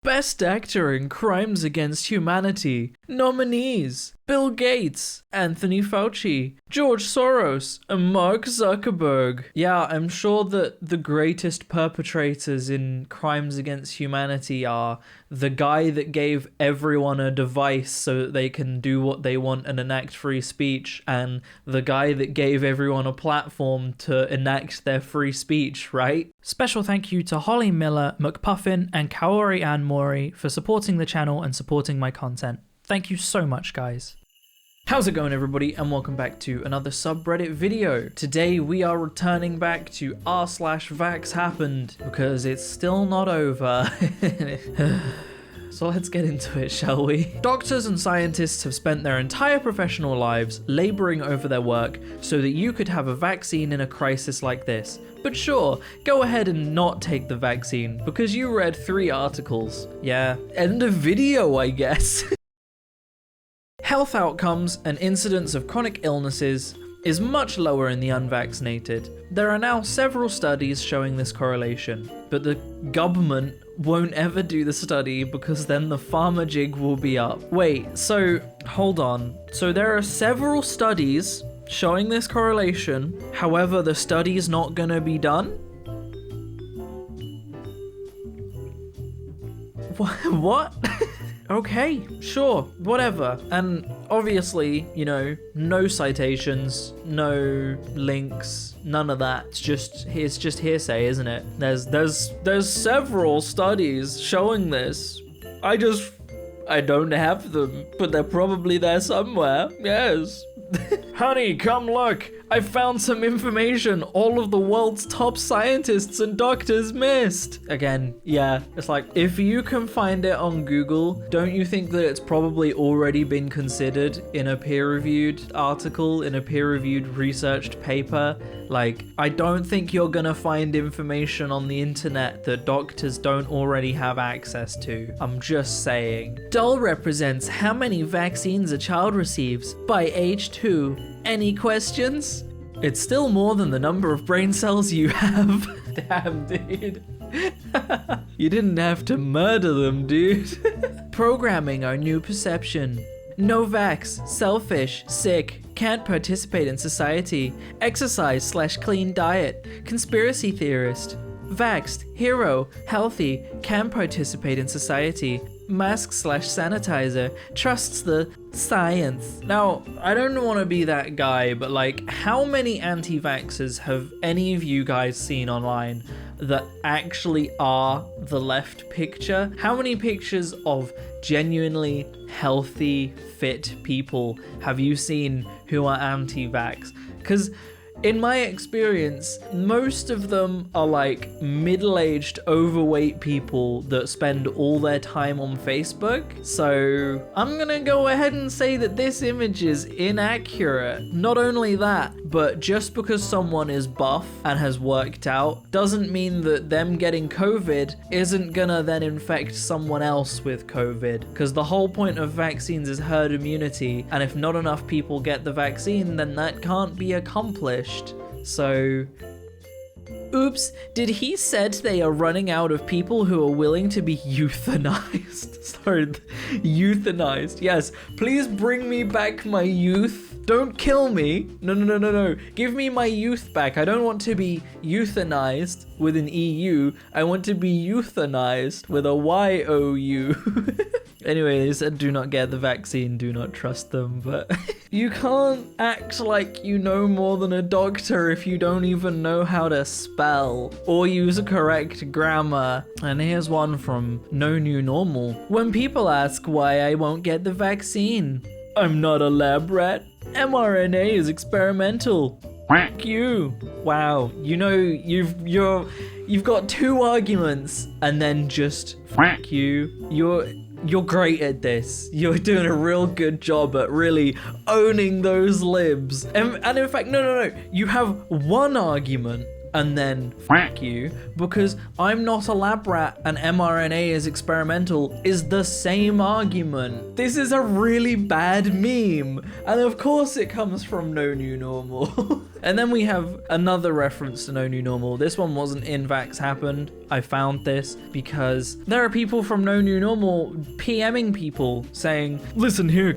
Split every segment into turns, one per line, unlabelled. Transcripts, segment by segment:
Best Actor in Crimes Against Humanity. Nominees: Bill Gates, Anthony Fauci, George Soros, and Mark Zuckerberg. Yeah, I'm sure that the greatest perpetrators in crimes against humanity are the guy that gave everyone a device so that they can do what they want and enact free speech, and the guy that gave everyone a platform to enact their free speech, right? Special thank you to Holly Miller, McPuffin, and Kaori Ann Mori for supporting the channel and supporting my content. Thank you so much, guys. How's it going, everybody, and welcome back to another subreddit video. Today we are returning back to r/vaxxhappened because it's still not over. So let's get into it, shall we? Doctors and scientists have spent their entire professional lives laboring over their work so that you could have a vaccine in a crisis like this. But sure, go ahead and not take the vaccine because you read 3 articles. Yeah, end of video, I guess. Health outcomes and incidence of chronic illnesses is much lower in the unvaccinated. There are now several studies showing this correlation, but the government won't ever do the study because then the pharma jig will be up. Wait, so hold on. So there are several studies showing this correlation, however the study's not gonna be done? What? Okay, sure, whatever. And obviously, you know, no citations, no links, none of that. It's just hearsay, isn't it? There's several studies showing this. I don't have them, but they're probably there somewhere. Yes. Honey, come look. I found some information all of the world's top scientists and doctors missed. Again, yeah, it's like, if you can find it on Google, don't you think that it's probably already been considered in a peer-reviewed article, in a peer-reviewed researched paper? Like, I don't think you're gonna find information on the internet that doctors don't already have access to. I'm just saying. Doll represents how many vaccines a child receives by age 2. Any questions? It's still more than the number of brain cells you have. Damn, dude. You didn't have to murder them, dude. Programming our new perception. No vax, selfish, sick, can't participate in society, exercise/clean diet, conspiracy theorist, vaxxed, hero, healthy, can participate in society, mask/sanitizer, trusts the science. Now, I don't want to be that guy, but like, how many anti-vaxxers have any of you guys seen online that actually are the left picture? How many pictures of genuinely healthy, fit people have you seen who are anti-vax? Because in my experience, most of them are like middle-aged, overweight people that spend all their time on Facebook. So I'm gonna go ahead and say that this image is inaccurate. Not only that, but just because someone is buff and has worked out doesn't mean that them getting COVID isn't gonna then infect someone else with COVID. Because the whole point of vaccines is herd immunity, and if not enough people get the vaccine, then that can't be accomplished. So, oops, did he said they are running out of people who are willing to be euthanized? Sorry, euthanized. Yes, please bring me back my youth. Don't kill me. No. Give me my youth back. I don't want to be euthanized with an EU. I want to be euthanized with a Y-O-U. Anyway, they said do not get the vaccine, do not trust them, but you can't act like you know more than a doctor if you don't even know how to spell or use a correct grammar. And here's one from No New Normal. When people ask why I won't get the vaccine, I'm not a lab rat. mRNA is experimental. F you. Wow, you know, you've got 2 arguments and then just f you. You're great at this. You're doing a real good job at really owning those libs. And in fact, no. You have 1 argument and then fuck you, because I'm not a lab rat and mRNA is experimental is the same argument. This is a really bad meme. And of course it comes from No New Normal. And then we have another reference to No New Normal. This one wasn't in Vax Happened. I found this because there are people from No New Normal PMing people saying, listen here,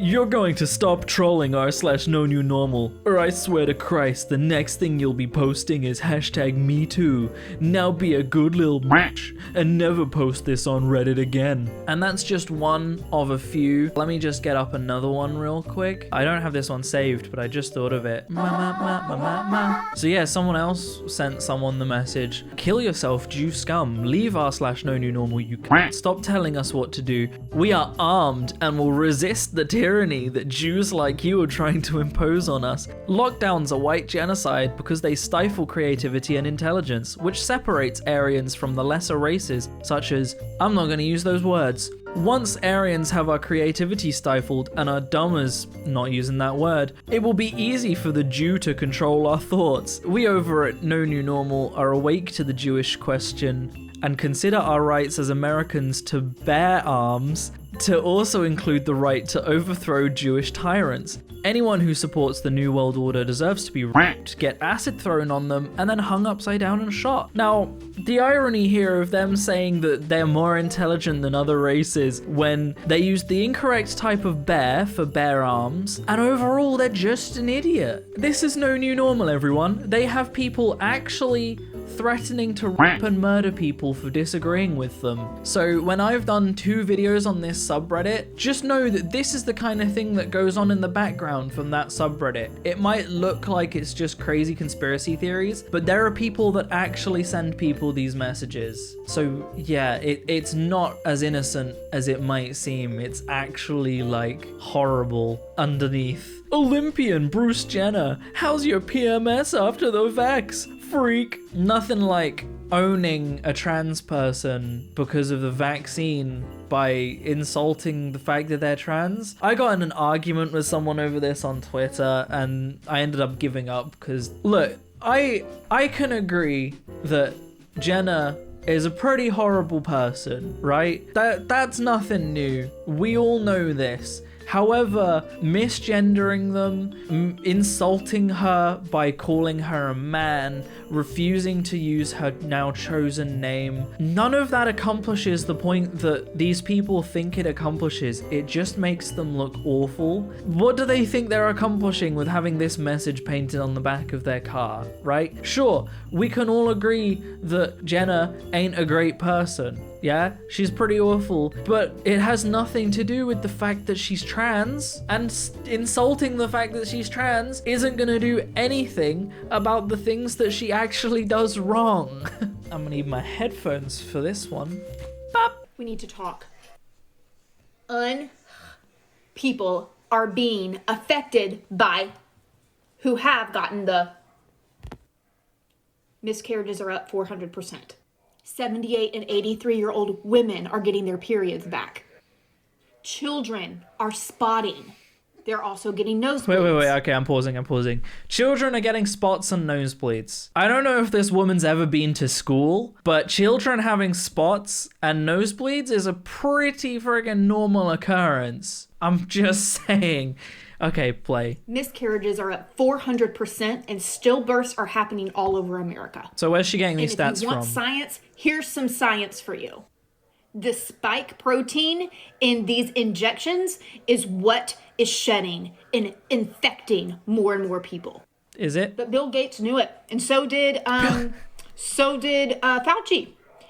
you're going to stop trolling r/no new normal, or I swear to Christ, the next thing you'll be posting is #MeToo. Now be a good little bitch and never post this on Reddit again. And that's just one of a few. Let me just get up another one real quick. I don't have this one saved, but I just thought of it. So yeah, someone else sent someone the message, kill yourself, Jew scum. Leave r/no new normal, you can't. Stop telling us what to do. We are armed and will resist the tyranny that Jews like you are trying to impose on us. Lockdowns are white genocide because they stifle creativity and intelligence, which separates Aryans from the lesser races, such as, I'm not going to use those words. Once Aryans have our creativity stifled and are dumb as, not using that word, it will be easy for the Jew to control our thoughts. We over at No New Normal are awake to the Jewish question and consider our rights as Americans to bear arms to also include the right to overthrow Jewish tyrants. Anyone who supports the New World Order deserves to be raped, get acid thrown on them, and then hung upside down and shot. Now, the irony here of them saying that they're more intelligent than other races when they used the incorrect type of bear for bear arms, and overall they're just an idiot. This is No New Normal, everyone. They have people actually threatening to rape and murder people for disagreeing with them. So when I've done 2 videos on this subreddit, just know that this is the kind of thing that goes on in the background from that subreddit. It might look like it's just crazy conspiracy theories, but there are people that actually send people these messages. So yeah, it's not as innocent as it might seem. It's actually like horrible underneath. Olympian Bruce Jenner, how's your PMS after the vax? Freak. Nothing like owning a trans person because of the vaccine by insulting the fact that they're trans. I got in an argument with someone over this on Twitter and I ended up giving up because, look, I can agree that Jenner is a pretty horrible person, right? That's nothing new. We all know this. However, misgendering them, insulting her by calling her a man, refusing to use her now chosen name, none of that accomplishes the point that these people think it accomplishes. It just makes them look awful. What do they think they're accomplishing with having this message painted on the back of their car, right? Sure, we can all agree that Jenner ain't a great person. Yeah, she's pretty awful, but it has nothing to do with the fact that she's trans, and insulting the fact that she's trans isn't gonna do anything about the things that she actually does wrong. I'm gonna need my headphones for this one. Bop.
We need to talk. People are being affected by who have gotten the miscarriages are up 400%. 78 and 83-year-old women are getting their periods back. Children are spotting. They're also getting nosebleeds.
Wait. Okay, I'm pausing. Children are getting spots and nosebleeds. I don't know if this woman's ever been to school, but children having spots and nosebleeds is a pretty friggin' normal occurrence. I'm just saying. Okay, play.
Miscarriages are up 400% and stillbirths are happening all over America.
So where's she getting these stats from?
If you want science, here's some science for you. The spike protein in these injections is what is shedding and infecting more and more people.
Is it?
But Bill Gates knew it, and so did Fauci.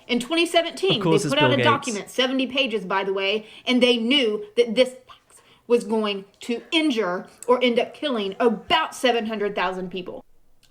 In 2017, they put out a document, 70 pages, by the way, and they knew that this was going to injure or end up killing about 700,000 people.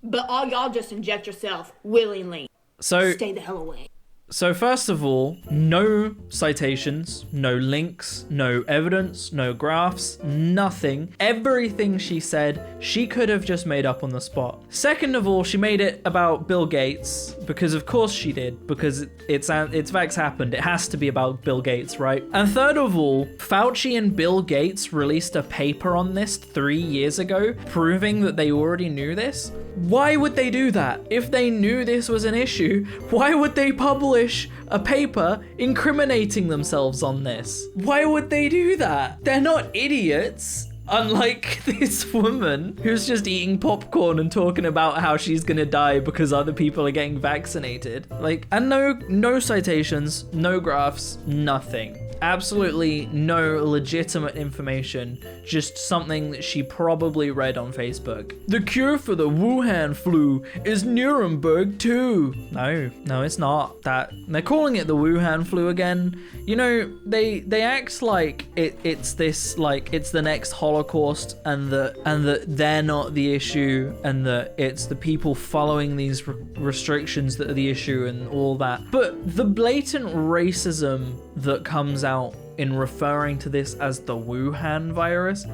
But all y'all just inject yourself willingly.
So
stay the hell away.
So first of all, no citations, no links, no evidence, no graphs, nothing. Everything she said, she could have just made up on the spot. Second of all, she made it about Bill Gates, because of course she did, because it's Vax Happened. It has to be about Bill Gates, right? And third of all, Fauci and Bill Gates released a paper on this 3 years ago, proving that they already knew this. Why would they do that? If they knew this was an issue, why would they publish a paper incriminating themselves on this? Why would they do that? They're not idiots. Unlike this woman who's just eating popcorn and talking about how she's gonna die because other people are getting vaccinated. And no citations, no graphs, nothing. Absolutely no legitimate information, just something that she probably read on Facebook. The cure for the Wuhan flu is Nuremberg 2. No, it's not that. They're calling it the Wuhan flu again. You know, they act like it's this, like it's the next Holocaust, and that they're not the issue, and that it's the people following these restrictions that are the issue and all that. But the blatant racism that comes out in referring to this as the Wuhan virus,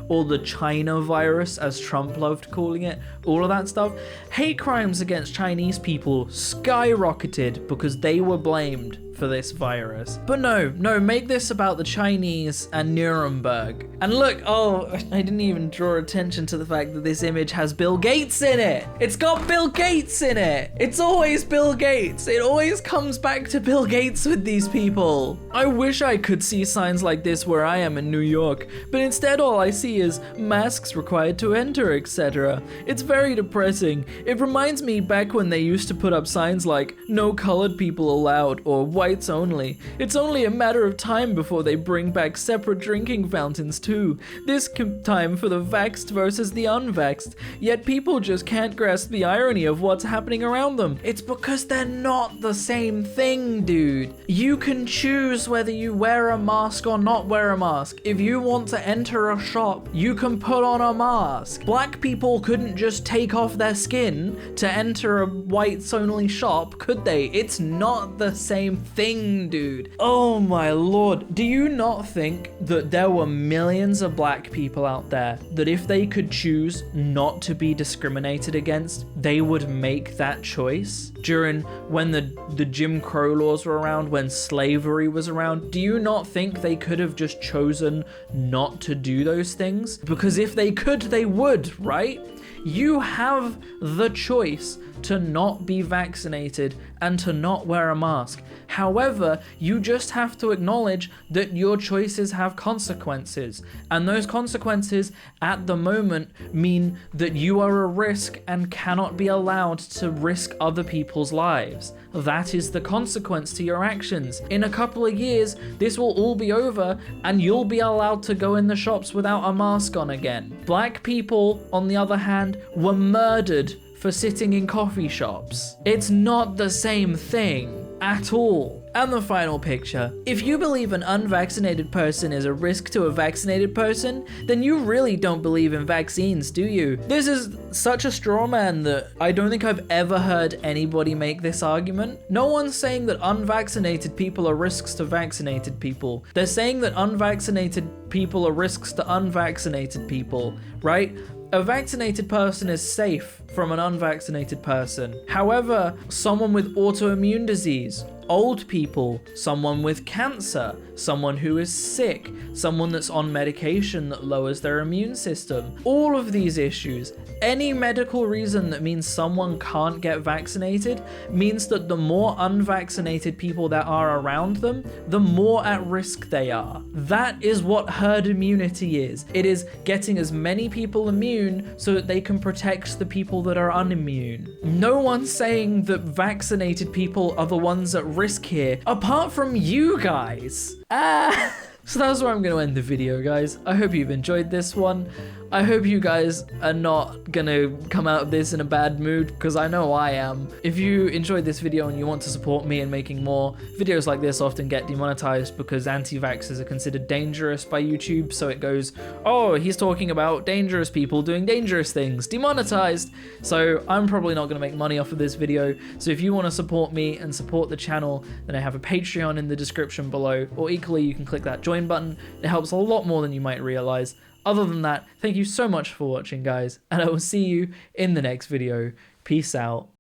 or the China virus as Trump loved calling it, all of that stuff. Hate crimes against Chinese people skyrocketed because they were blamed for this virus. But no, make this about the Chinese and Nuremberg. And look, I didn't even draw attention to the fact that this image has Bill Gates in it. It's got Bill Gates in it. It's always Bill Gates. It always comes back to Bill Gates with these people. I wish I could see signs like this where I am in New York, but instead all I see is masks required to enter, etc. It's very depressing. It reminds me back when they used to put up signs like no colored people allowed or whites only. It's only a matter of time before they bring back separate drinking fountains too. This time for the vaxxed versus the unvaxxed. Yet people just can't grasp the irony of what's happening around them. It's because they're not the same thing, dude. You can choose whether you wear a mask or not wear a mask. If you want to enter a shop, you can put on a mask. Black people couldn't just take off their skin to enter a whites only shop, could they? It's not the same thing, dude. Oh my lord. Do you not think that there were millions of black people out there that if they could choose not to be discriminated against, they would make that choice? During when the Jim Crow laws were around, when slavery was around, do you not think they could have just chosen not to do those things? Because if they could, they would, right? You have the choice to not be vaccinated and to not wear a mask. However, you just have to acknowledge that your choices have consequences. And those consequences at the moment mean that you are a risk and cannot be allowed to risk other people's lives. That is the consequence to your actions. In a couple of years, this will all be over and you'll be allowed to go in the shops without a mask on again. Black people, on the other hand, were murdered for sitting in coffee shops. It's not the same thing at all. And the final picture. If you believe an unvaccinated person is a risk to a vaccinated person, then you really don't believe in vaccines, do you? This is such a straw man that I don't think I've ever heard anybody make this argument. No one's saying that unvaccinated people are risks to vaccinated people. They're saying that unvaccinated people are risks to unvaccinated people, right? A vaccinated person is safe from an unvaccinated person. However, someone with autoimmune disease, old people, someone with cancer, someone who is sick, someone that's on medication that lowers their immune system, all of these issues, any medical reason that means someone can't get vaccinated means that the more unvaccinated people that are around them, the more at risk they are. That is what herd immunity is. It is getting as many people immune so that they can protect the people that are unimmune. No one's saying that vaccinated people are the ones at risk here, apart from you guys. So that's where I'm going to end the video, guys. I hope you've enjoyed this one. I hope you guys are not going to come out of this in a bad mood, because I know I am. If you enjoyed this video and you want to support me in making more, videos like this often get demonetized because anti-vaxxers are considered dangerous by YouTube, so it goes, oh, he's talking about dangerous people doing dangerous things, demonetized. So I'm probably not going to make money off of this video, so if you want to support me and support the channel, then I have a Patreon in the description below, or equally you can click that join button. It helps a lot more than you might realize. Other than that, thank you so much for watching, guys, and I will see you in the next video. Peace out.